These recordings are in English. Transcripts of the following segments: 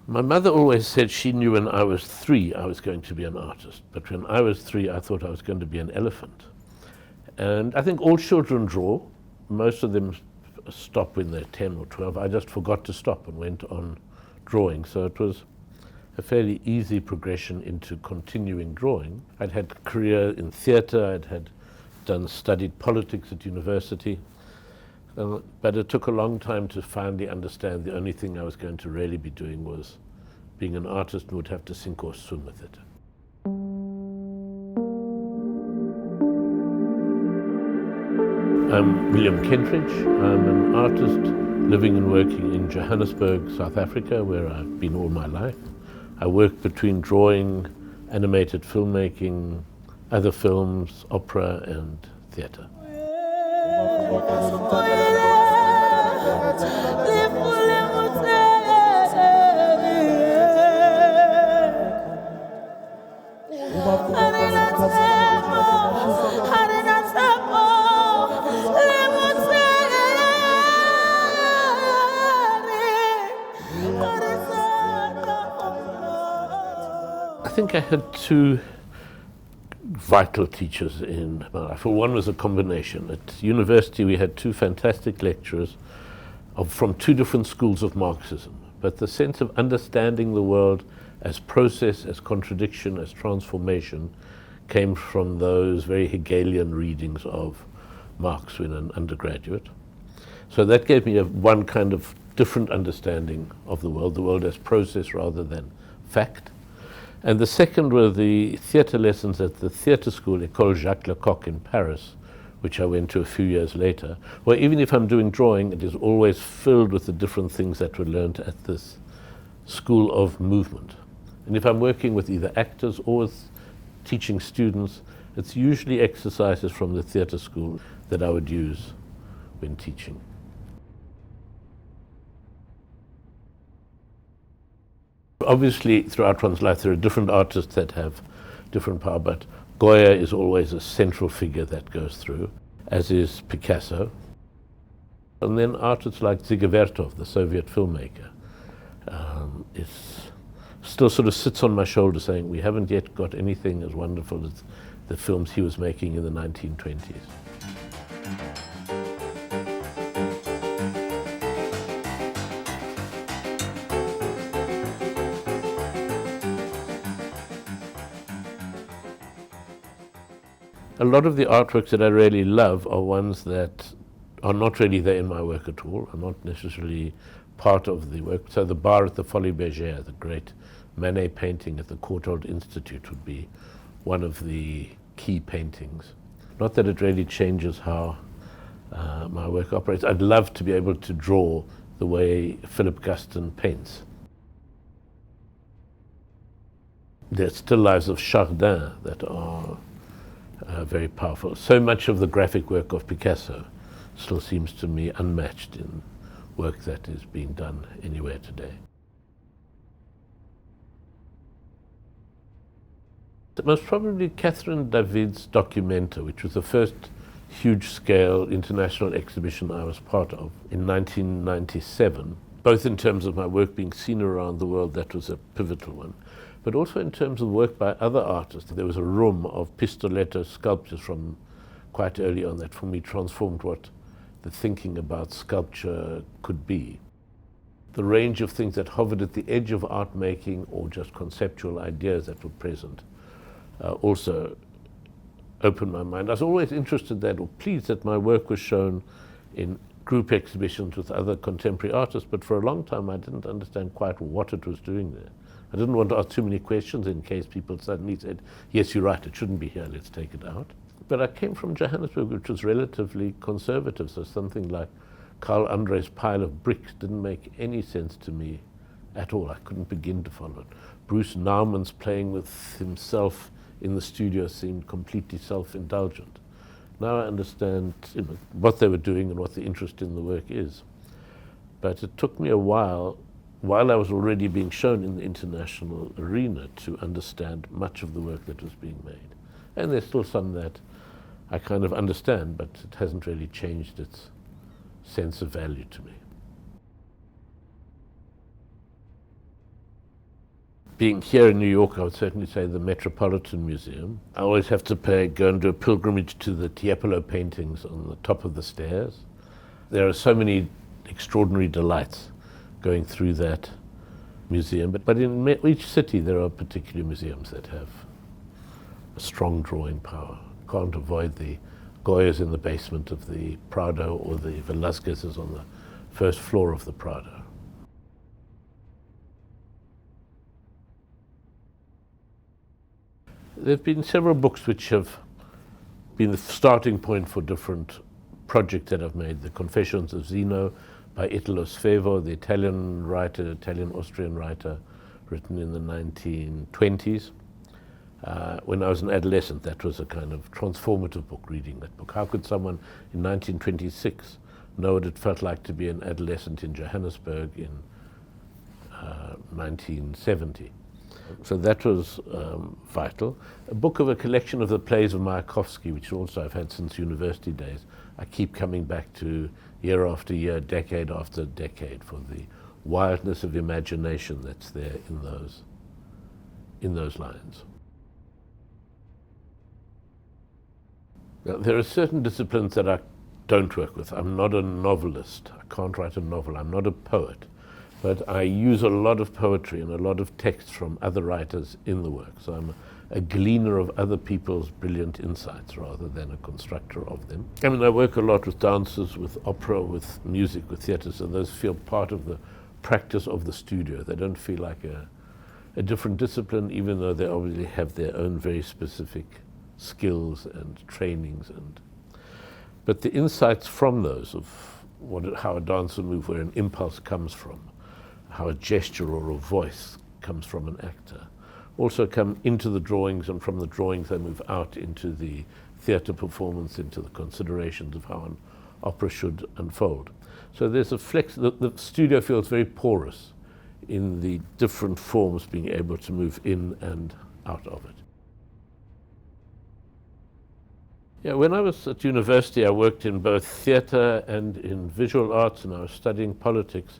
My mother always said she knew when I was 3 I was going to be an artist, but when I was 3 I thought I was going to be an elephant. And I think all children draw. Most of them stop when they're 10 or 12. I just forgot to stop and went on drawing, so it was a fairly easy progression into continuing drawing. I'd had a career in theatre, studied politics at university, but it took a long time to finally understand the only thing I was going to really be doing was being an artist and would have to sink or swim with it. I'm William Kentridge. I'm an artist living and working in Johannesburg, South Africa, where I've been all my life. I work between drawing, animated filmmaking, other films, opera and theatre. I think I had two vital teachers in my life. One was a combination. At university we had two fantastic lecturers from two different schools of Marxism, but the sense of understanding the world as process, as contradiction, as transformation came from those very Hegelian readings of Marx when an undergraduate. So that gave me one kind of different understanding of the world as process rather than fact. And the second were the theatre lessons at the theatre school, École Jacques Lecoq in Paris, which I went to a few years later, where even if I'm doing drawing, it is always filled with the different things that were learned at this school of movement. And if I'm working with either actors or with teaching students, it's usually exercises from the theatre school that I would use when teaching. Obviously, throughout one's life, there are different artists that have different power, but Goya is always a central figure that goes through, as is Picasso. And then artists like Dziga Vertov, the Soviet filmmaker, still sort of sits on my shoulder saying, we haven't yet got anything as wonderful as the films he was making in the 1920s. A lot of the artworks that I really love are ones that are not really there in my work at all, are not necessarily part of the work. So the bar at the Folies Bergère, the great Manet painting at the Courtauld Institute, would be one of the key paintings. Not that it really changes how my work operates. I'd love to be able to draw the way Philip Guston paints. There's still lives of Chardin that are very powerful. So much of the graphic work of Picasso still seems to me unmatched in work that is being done anywhere today. Most probably Catherine David's Documenta, which was the first huge-scale international exhibition I was part of in 1997. Both in terms of my work being seen around the world, that was a pivotal one, but also in terms of work by other artists. There was a room of Pistoletto sculptures from quite early on that for me transformed what the thinking about sculpture could be. The range of things that hovered at the edge of art making or just conceptual ideas that were present also opened my mind. I was always interested that, or pleased that my work was shown in group exhibitions with other contemporary artists, but for a long time I didn't understand quite what it was doing there. I didn't want to ask too many questions in case people suddenly said, yes, you're right, it shouldn't be here, let's take it out. But I came from Johannesburg, which was relatively conservative, so something like Carl Andre's pile of bricks didn't make any sense to me at all. I couldn't begin to follow it. Bruce Naumann's playing with himself in the studio seemed completely self-indulgent. Now I understand what they were doing and what the interest in the work is. But it took me a while I was already being shown in the international arena, to understand much of the work that was being made. And there's still some that I kind of understand, but it hasn't really changed its sense of value to me. Being here in New York, I would certainly say the Metropolitan Museum. I always have to go and do a pilgrimage to the Tiepolo paintings on the top of the stairs. There are so many extraordinary delights going through that museum. But in each city there are particular museums that have a strong drawing power. Can't avoid the Goyas in the basement of the Prado or the Velázquez's on the first floor of the Prado. There have been several books which have been the starting point for different projects that I've made. The Confessions of Zeno by Italo Svevo, the Italian-Austrian writer, written in the 1920s. When I was an adolescent, that was a kind of transformative book, reading that book. How could someone in 1926 know what it felt like to be an adolescent in Johannesburg in 1970? So that was vital. A book of a collection of the plays of Mayakovsky, which also I've had since university days. I keep coming back to year after year, decade after decade, for the wildness of imagination that's there in those lines. Now, there are certain disciplines that I don't work with. I'm not a novelist. I can't write a novel. I'm not a poet. But I use a lot of poetry and a lot of text from other writers in the work. So I'm a gleaner of other people's brilliant insights rather than a constructor of them. I mean, I work a lot with dancers, with opera, with music, with theatre, so those feel part of the practice of the studio. They don't feel like a different discipline, even though they obviously have their own very specific skills and trainings. But the insights from those of how a dancer moves, where an impulse comes from, how a gesture or a voice comes from an actor, also come into the drawings, and from the drawings they move out into the theatre performance, into the considerations of how an opera should unfold. So there's a the studio feels very porous in the different forms being able to move in and out of it. Yeah, when I was at university, I worked in both theatre and in visual arts, and I was studying politics.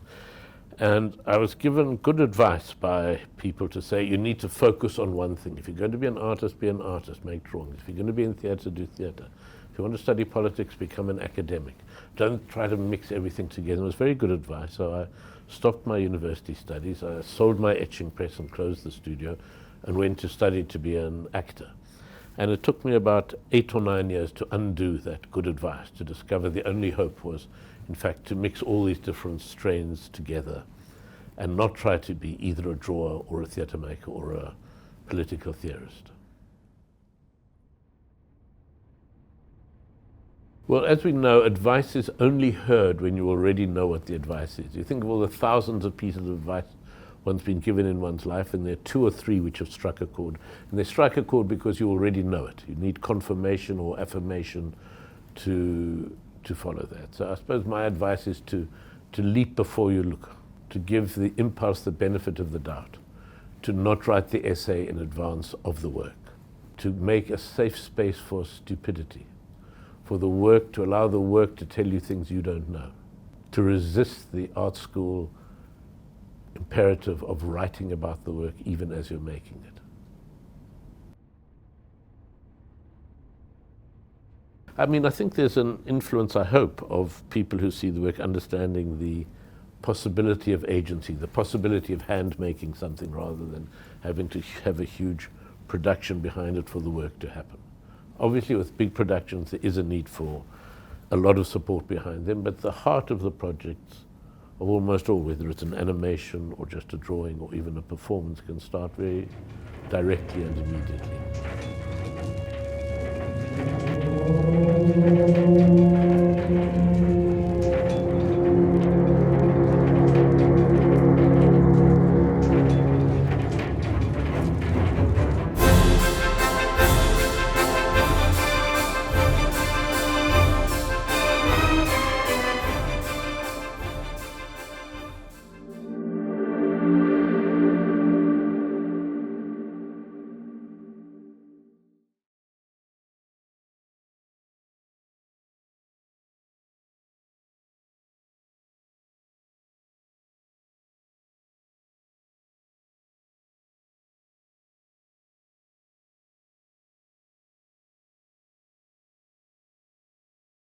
And I was given good advice by people to say, you need to focus on one thing. If you're going to be an artist, make drawings. If you're going to be in theatre, do theatre. If you want to study politics, become an academic. Don't try to mix everything together. It was very good advice. So I stopped my university studies. I sold my etching press and closed the studio and went to study to be an actor. And it took me about 8 or 9 years to undo that good advice, to discover the only hope was, in fact, to mix all these different strains together and not try to be either a drawer or a theatre maker or a political theorist. Well, as we know, advice is only heard when you already know what the advice is. You think of all the thousands of pieces of advice one's been given in one's life, and there are 2 or 3 which have struck a chord. And they strike a chord because you already know it. You need confirmation or affirmation to follow that. So I suppose my advice is to leap before you look, to give the impulse the benefit of the doubt, to not write the essay in advance of the work, to make a safe space for stupidity, for the work, to allow the work to tell you things you don't know, to resist the art school imperative of writing about the work even as you're making it. I mean, I think there's an influence, I hope, of people who see the work understanding the possibility of agency, the possibility of hand-making something rather than having to have a huge production behind it for the work to happen. Obviously, with big productions, there is a need for a lot of support behind them, but the heart of the projects, of almost all, whether it's an animation or just a drawing or even a performance, can start very directly and immediately.